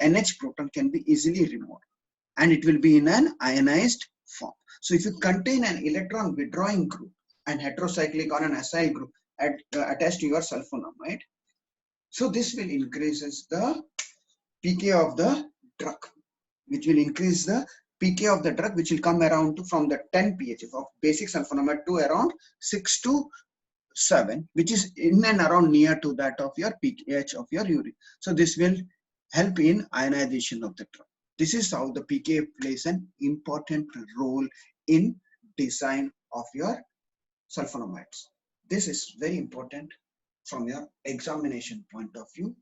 NH proton can be easily removed, and it will be in an ionized form. So if you contain an electron withdrawing group and heterocyclic or an acyl group attached to your sulfonamide, so this will increases the pK of the drug, which will increase the pK of the drug, which will come around from the 10 pH of basic sulfonamide to around 6 to 7, which is in and around near to that of your pH of your urine. So this will help in ionization of the drug. This is how the pK plays an important role in design of your sulfonamides. This is very important from your examination point of view.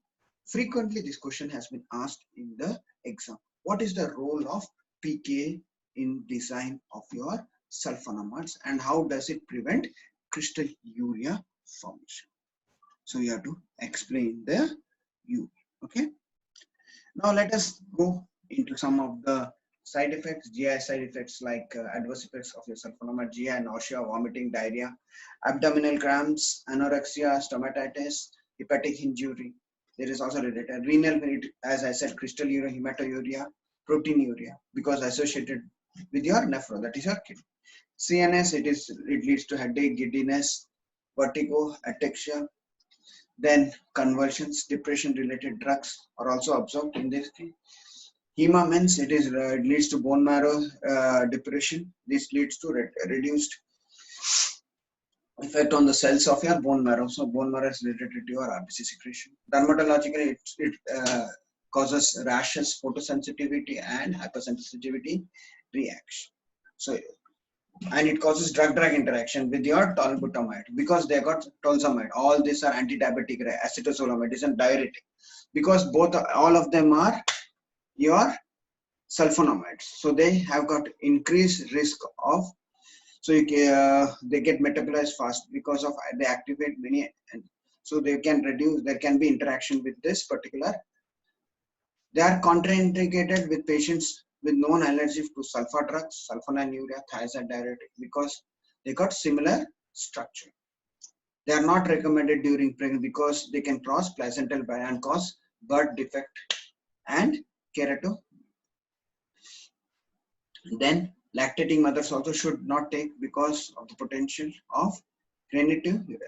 Frequently this question has been asked in the exam. What is the role of pK in design of your sulfonamides, and how does it prevent crystal urea formation? So you have to explain the U. Okay. Now let us go into some of the side effects, GI side effects, like adverse effects of your sulfonamide: GI, nausea, vomiting, diarrhea, abdominal cramps, anorexia, stomatitis, hepatic injury. There is also related renal, as I said, crystal urea, hematuria, proteinuria, because associated with your nephron, that is your kidney. CNS, it leads to headache, giddiness, vertigo, ataxia. Then convulsions, depression-related drugs are also absorbed in this case. Hema means it leads to bone marrow depression. This leads to reduced effect on the cells of your bone marrow. So bone marrow is related to your RBC secretion. Dermatologically, it causes rashes, photosensitivity, and hypersensitivity reaction. So, and it causes drug-drug interaction with your tolbutamide, because they got tolzamide. All these are anti-diabetic, acetazolamide is a diuretic, because all of them are your sulfonamides. So they have got increased risk of, so they get metabolized fast because of they activate many, and so they can reduce. There can be interaction with this particular. They are contraindicated with patients with known allergy to sulfur drugs, sulfonylurea, thiazide diuretic, because they got similar structure. They are not recommended during pregnancy because they can cross placental barrier and cause birth defect and keratosis. Then lactating mothers also should not take because of the potential of craniotomy,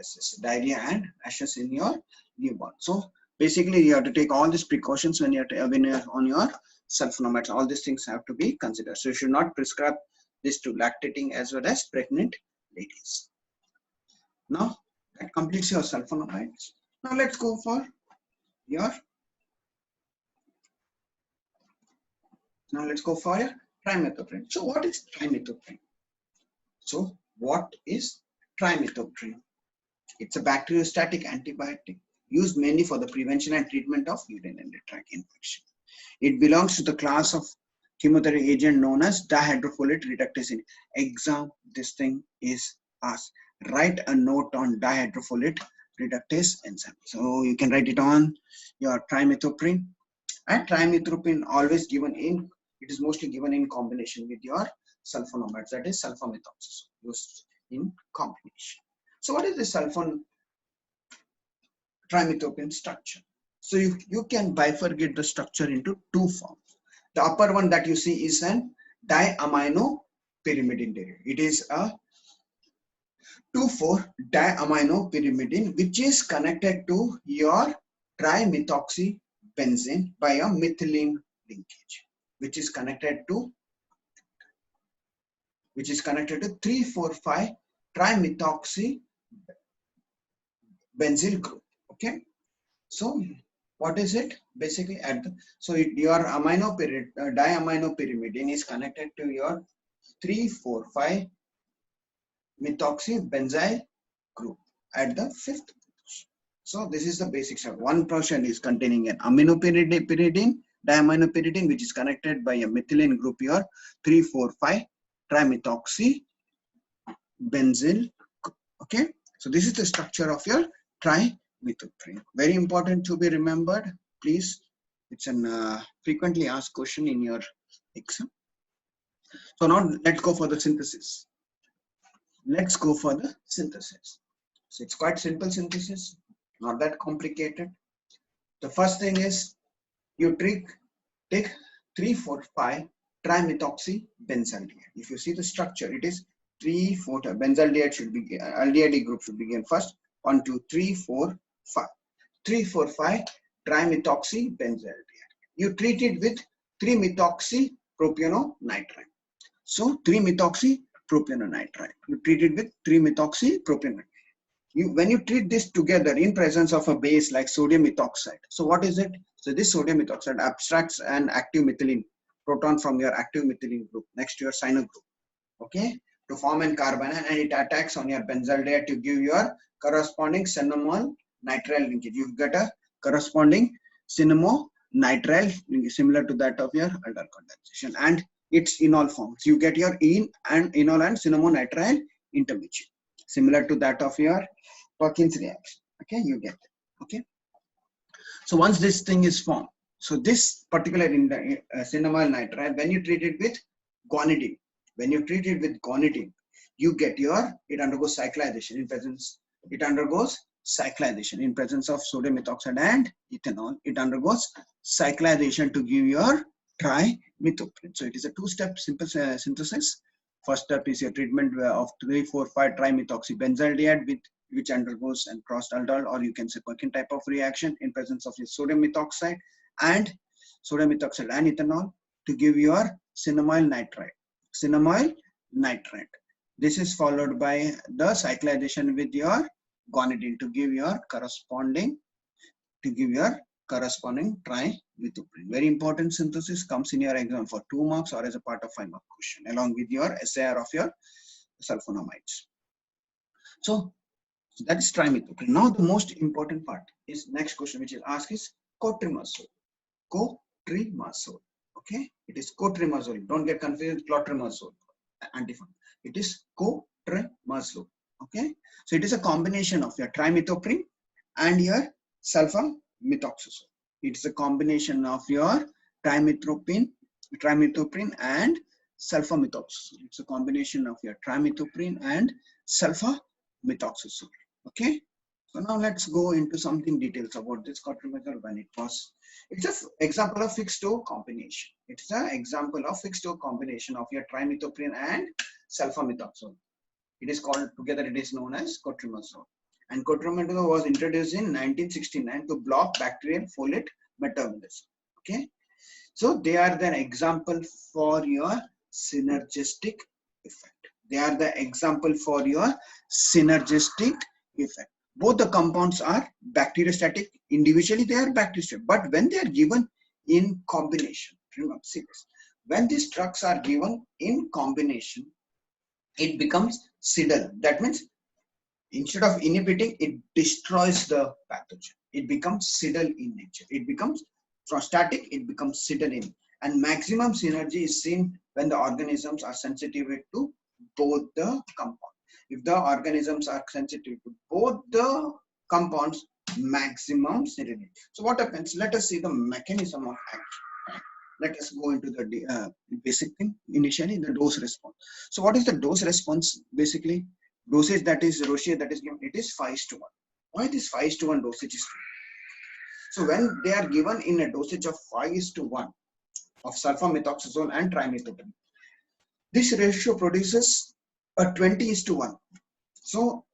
diarrhea and rashes in your newborn. So basically you have to take all these precautions when you're on your sulfonamides. All these things have to be considered. So you should not prescribe this to lactating as well as pregnant ladies. Now that completes your sulfonamides. Now let's go for your trimethoprim. So what is trimethoprim? So what is trimethoprim? It's a bacteriostatic antibiotic used mainly for the prevention and treatment of urinary tract infection. It belongs to the class of chemotherapy agent known as dihydrofolate reductase. Exam, this thing is asked. Write a note on dihydrofolate reductase enzyme. So you can write it on your trimethoprim. And trimethoprim always given in, it is mostly given in combination with your sulfonamides, that is sulfamethoxazole, used in combination. So what is the trimethoprim structure? So you can bifurcate the structure into two forms. The upper one that you see is an diaminopyrimidine derivative. It is a 2,4-diaminopyrimidine which is connected to your trimethoxybenzene by a methylene linkage, which is connected to 3,4,5 trimethoxybenzene group. Okay, so what is it basically your diaminopyrimidine is connected to your 3,4,5 methoxybenzyl group at the fifth position. So this is the basic structure. One portion is containing an aminopyridine, diaminopyridine, which is connected by a methylene group here, 3,4,5 trimethoxybenzyl. Okay, so this is the structure of your trimethoprim. Very important to be remembered. Please, it's a frequently asked question in your exam. So now let's go for the synthesis. So it's quite simple synthesis, not that complicated. The first thing is you take 3,4,5 trimethoxybenzaldehyde. If you see the structure, it is 3,4 benzaldehyde should be aldehyde group should begin first. 1, 2, 3, 4, 5. 3,4,5 trimethoxybenzaldehyde. You treat it with 3-methoxypropiononitrate. So 3-methoxypropiononitrate. You treat it with 3-methoxypropiononitrate. When you treat this together in presence of a base like sodium methoxide. So what is it? So this sodium methoxide abstracts an active methylene proton from your active methylene group next to your cyano group. Okay, to form an carbon, and it attacks on your benzaldehyde to give your corresponding cinnamol nitrile linkage. You get a corresponding cinnamol nitrile similar to that of your aldehyde condensation, and it's enol forms. You get your enol and cinnamol nitrile intermediate similar to that of your Perkins reaction. Okay, you get it. Okay, so once this thing is formed, so this particular cinnamol nitrile, when you treat it with guanidine, you get it undergoes cyclization in presence. It undergoes cyclization in presence of sodium methoxide and ethanol. It undergoes cyclization to give your trimethoprim. So it is a two-step simple synthesis. First step is your treatment of 3,4,5 trimethoxybenzaldehyde with which undergoes and crossed aldol, or you can say Perkin type of reaction in presence of your sodium methoxide and ethanol to give your cinnamyl nitrate. This is followed by the cyclization with your guanidine to give your corresponding trimethoprim. Very important synthesis, comes in your exam for 2 marks or as a part of 5 mark question along with your SAR of your sulfonamides. So that is trimethoprim. Now the most important part is next question which is asked is cotrimazole. Okay, it is cotrimazole. Don't get confused with clotrimazole antifungal. It is cotrimazole. Okay, so it is a combination of your trimethoprim and your sulfamethoxazole. It's a combination of your trimethoprim and sulfamethoxazole. It's a combination of your trimethoprim and sulfamethoxazole. Okay. So now let's go into something details about this cotrimazole when it was. It's an example of fixed dose combination. It's an example of fixed dose combination of your trimethoprim and sulfamethoxazole. It is called together. It is known as cotrimazole. And cotrimazole was introduced in 1969 to block bacterial folate metabolism. Okay. So they are the example for your synergistic effect. They are the example for your synergistic effect. Both the compounds are bacteriostatic. Individually, they are bacteriostatic. But when they are given in combination, remember, see this. When these drugs are given in combination, it becomes SIDL. That means instead of inhibiting, it destroys the pathogen. It becomes SIDL in nature. It becomes from static, it becomes SIDL in. And maximum synergy is seen when the organisms are sensitive to both the compounds. If the organisms are sensitive to both the compounds, maximum synergy. So what happens? Let us see the mechanism of action. Let us go into the basic thing. Initially, the dose response. So what is the dose response? Basically, dosage that is ratio that is given, it is 5:1. Why this 5:1 dosage is given? So when they are given in a dosage of 5:1 of sulfamethoxazole and trimethoprim, this ratio produces a 20:1. So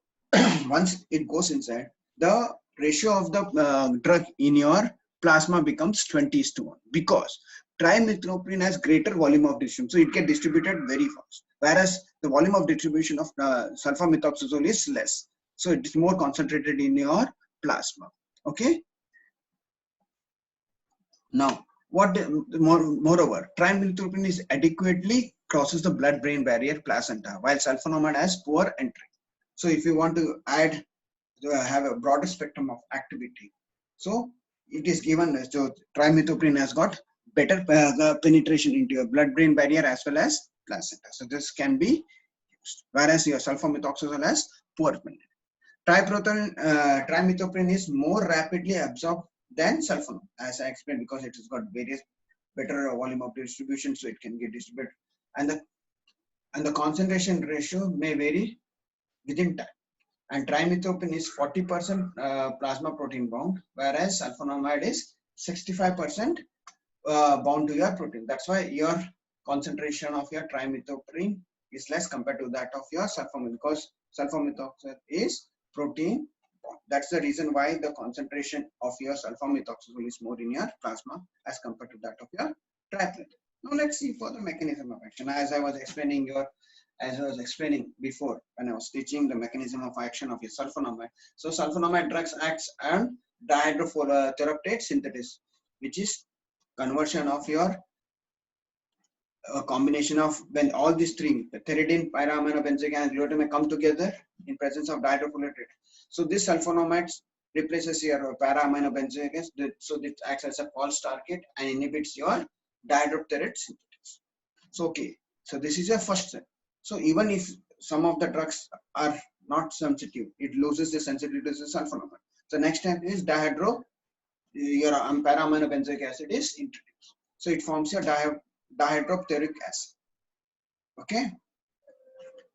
once it goes inside, the ratio of the drug in your plasma becomes 20:1 because trimethoprim has greater volume of distribution, so it gets distributed very fast. Whereas the volume of distribution of sulfamethoxazole is less, so it is more concentrated in your plasma. Okay. Now, moreover, trimethoprim is adequately crosses the blood-brain barrier placenta, while sulfonamide has poor entry. So, if you want to add have a broader spectrum of activity, so it is given. So, trimethoprim has got better penetration into your blood-brain barrier as well as placenta. So, this can be used. Whereas your sulfamethoxazole has poor penetration. Trimethoprim is more rapidly absorbed than sulfonamide, as I explained, because it has got various better volume of distribution, so it can get distributed, and the concentration ratio may vary within time. And trimethoprim is 40% plasma protein bound, whereas sulfonamide is 65% bound to your protein. That's why your concentration of your trimethoprim is less compared to that of your sulfonamide, because sulfamethoxazole is protein bound. That's the reason why the concentration of your sulfamethoxazole is more in your plasma as compared to that of your triplet. Now let's see for the mechanism of action. As I was explaining before when I was teaching the mechanism of action of your sulfonamide. So sulfonamide drugs acts on dihydrofolate synthesis, which is conversion of your combination of when all these three, pyridine, pyraminobenzoic and glutamate, come together in presence of dihydrofolate. So this sulfonamide replaces your para-aminobenzoic acid, so it acts as a false target and inhibits your dihydropterate synthesis. So okay, so this is your first step. So even if some of the drugs are not sensitive, it loses the sensitivity to the sulfonamide. So next step is your para-aminobenzoic acid is introduced. So it forms your dihydropteric acid. Okay.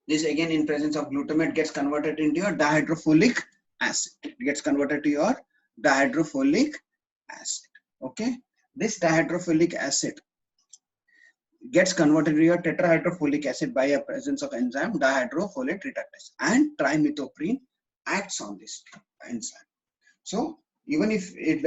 This again in presence of glutamate gets converted into your dihydrofolic acid. It gets converted to your dihydrofolic acid. Okay. This dihydrofolic acid gets converted to your tetrahydrofolic acid by a presence of enzyme dihydrofolate reductase, and trimethoprim acts on this enzyme. So even if it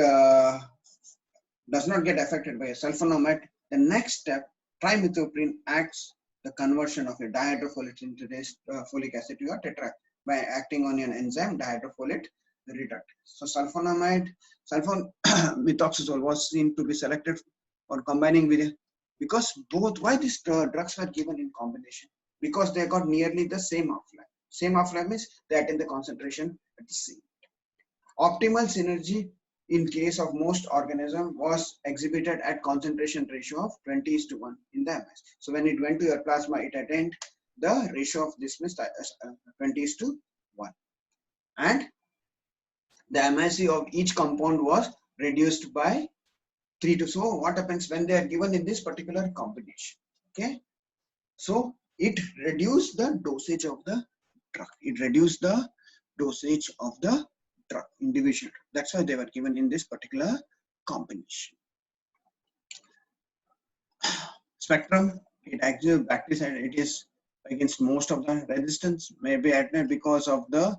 does not get affected by a sulfonamide, the next step, trimethoprim acts the conversion of your dihydrofolate into this folic acid to your tetra by acting on an enzyme dihydrofolate reductase. So sulfamethoxazole was seen to be selected for combining with, because both, why these drugs were given in combination? Because they got nearly the same half-life. Same half-life means they attain the concentration at the same. Optimal synergy in case of most organism was exhibited at concentration ratio of 20:1 in the MS. So when it went to your plasma, it attained the ratio of this means 20:1, and the MIC of each compound was reduced by 3 to. So what happens when they are given in this particular combination? Okay, so it reduced the dosage of the drug. It reduced the dosage of the drug, individual. That's why they were given in this particular combination. Spectrum, it actually bactericide, it is against most of the resistance, maybe at because of the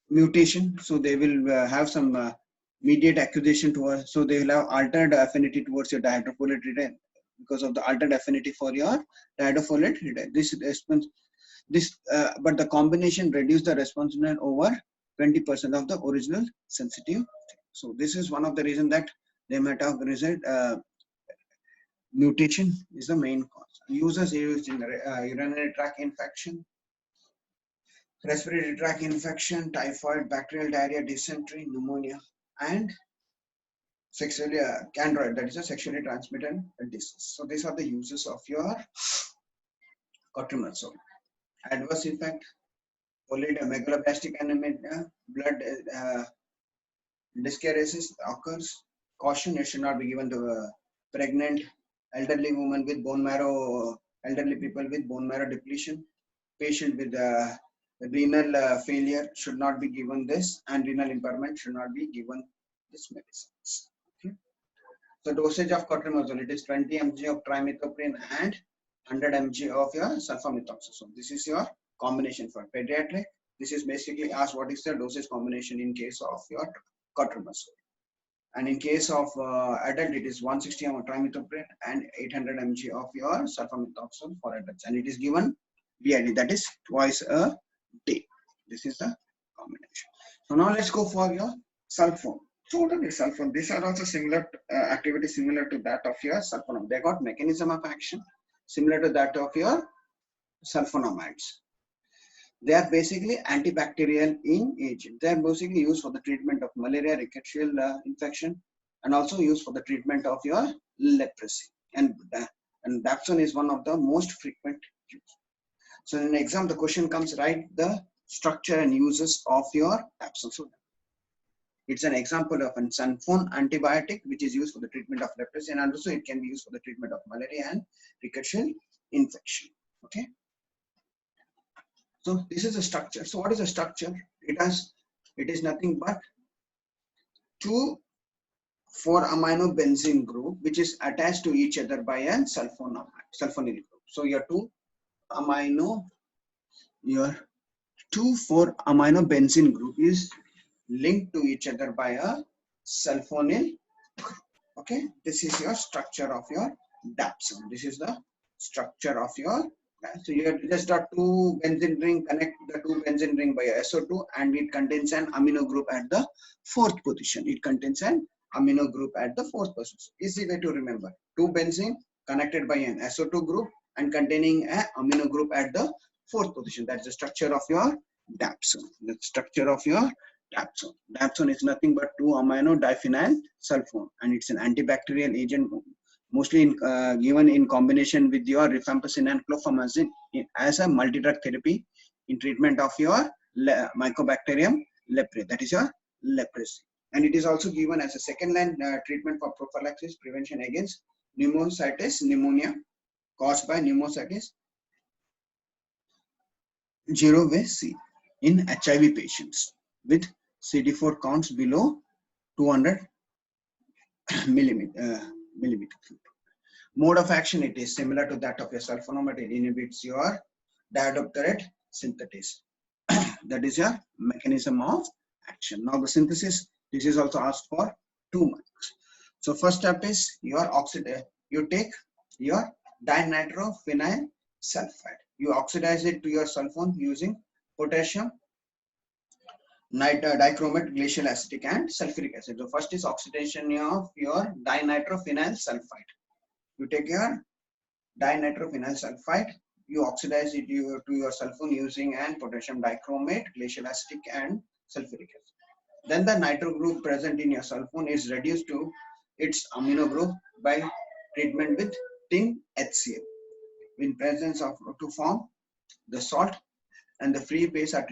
mutation. So they will have some mediate acquisition towards, so they will have altered affinity towards your dihydrofolate retin because of the altered affinity for your dihydrofolate retin. But the combination reduced the response over 20% of the original sensitive. So this is one of the reasons that they might have result mutation is the main cause. Users used in urinary tract infection, respiratory tract infection, typhoid, bacterial diarrhea, dysentery, pneumonia, and sexually candroid, that is a sexually transmitted disease. So these are the uses of your cotrimazole. Adverse effect: megaloblastic anemia, blood dyskeriosis occurs. Caution: it should not be given to pregnant, elderly women with bone marrow, elderly people with bone marrow depletion, patient with renal failure should not be given this, and renal impairment should not be given this medicines. Okay. So dosage of cotrimazole, it is 20 mg of trimethoprim and 100 mg of your sulfamethoxazole. So this is your combination for pediatric. This is basically asked what is the dosage combination in case of your cotrimazole. And in case of adult, it is 160 mg of trimethoprim and 800 mg of your sulfamethoxazole for adults. And it is given BID, that is twice a day. This is the combination. So now let's go for your sulfone. So what are the sulfone? These are also similar activity similar to that of your sulfonamide. They got mechanism of action similar to that of your sulfonamides. They are basically antibacterial in agent. They are basically used for the treatment of malaria, rickettsial infection, and also used for the treatment of your leprosy. And dapsone is one of the most frequent use. So in an exam, the question comes, write the structure and uses of your dapsone. So it's an example of a sulfone antibiotic which is used for the treatment of leprosy, and also it can be used for the treatment of malaria and rickettsial infection. Okay. So this is a structure. So what is a structure? It is nothing but 2,4-amino benzene group which is attached to each other by a sulfonyl group. So your 2,4-amino benzene group is linked to each other by a sulfonyl group. Okay, this is your structure of your dapsone. This is the structure of your. So you have just got 2 benzene ring, connect the 2 benzene ring by a SO2, and it contains an amino group at the 4th position. It contains an amino group at the 4th position. Easy way to remember. 2 benzene connected by an SO2 group and containing an amino group at the 4th position. That's the structure of your dapsone. The structure of your dapsone. Dapsone is nothing but 2-amino diphenyl sulfone, and it's an antibacterial agent, mostly given in combination with your rifampicin and clofamazine as a multi-drug therapy in treatment of your Mycobacterium leprae, that is your leprosy. And it is also given as a second-line treatment for prophylaxis, prevention against pneumocystis pneumonia caused by pneumocystis jirovecii in HIV patients with CD4 counts below 200 millimeter. Mode of action, it is similar to that of your sulfonamide. It inhibits your dihydroxypyridine synthetase. That is your mechanism of action. Now the synthesis, this is also asked for 2 marks. So first step is your oxidize. You take your dinitrophenyl sulfide. You oxidize it to your sulfone using potassium dichromate, glacial acetic, and sulfuric acid. So first is oxidation of your dinitrophenyl sulfide. You take your dinitrophenyl sulfide, you oxidize it to your sulfone using an potassium dichromate, glacial acetic, and sulfuric acid. Then the nitro group present in your sulfone is reduced to its amino group by treatment with tin HCl. In presence of to form the salt, and the free base are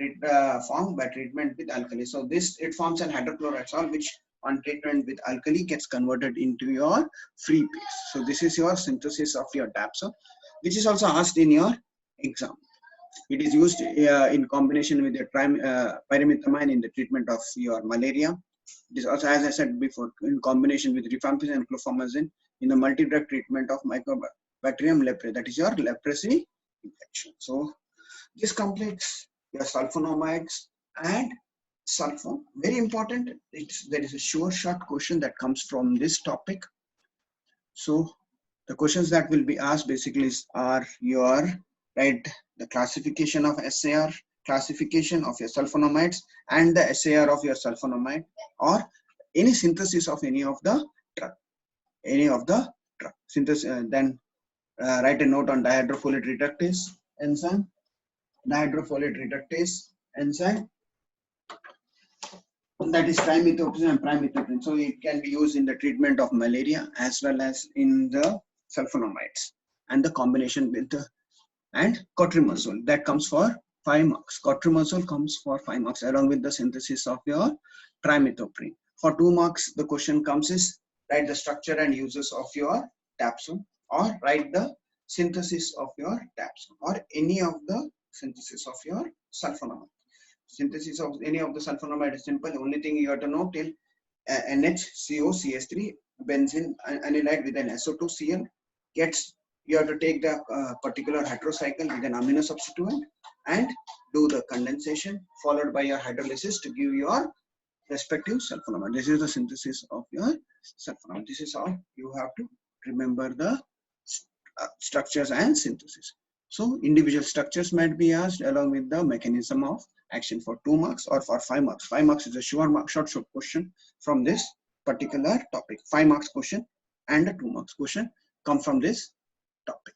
formed by treatment with alkali. So it forms an hydrochloride salt which on treatment with alkali gets converted into your free base. So this is your synthesis of your dapsone, which is also asked in your exam. It is used in combination with the pyrimethamine in the treatment of your malaria. It is also, as I said before, in combination with rifampicin and chlorphomazine in the multi-drug treatment of Mycobacterium leprae, that is your leprosy infection. So this completes your sulfonamides and sulfon. Very important. There is a sure shot question that comes from this topic. So the questions that will be asked basically are your the classification of SAR, classification of your sulfonamides, and the SAR of your sulfonamide, or any synthesis of any of the drug. Synthesis. Then write a note on dihydrofolate reductase enzyme, enzyme. That is trimethoprim and primethoprim. So it can be used in the treatment of malaria as well as in the sulfonamides, and the combination with the and cotrimazole that comes for 5 marks. Cotrimazole comes for 5 marks along with the synthesis of your trimethoprim. For 2 marks, the question comes is write the structure and uses of your dapsone, or write the synthesis of your dapsone, or any of the synthesis of your sulfonamide. Synthesis of any of the sulfonamide is simple. The only thing you have to know till NHCOCH3 benzene anilide with an SO2Cl gets, you have to take the particular heterocycle with an amino substituent and do the condensation followed by your hydrolysis to give your respective sulfonamide. This is the synthesis of your sulfonamide. This is how you have to remember the structures and synthesis. So individual structures might be asked along with the mechanism of action for 2 marks or for 5 marks. 5 marks is a short question from this particular topic. 5 marks question and a 2 marks question come from this topic.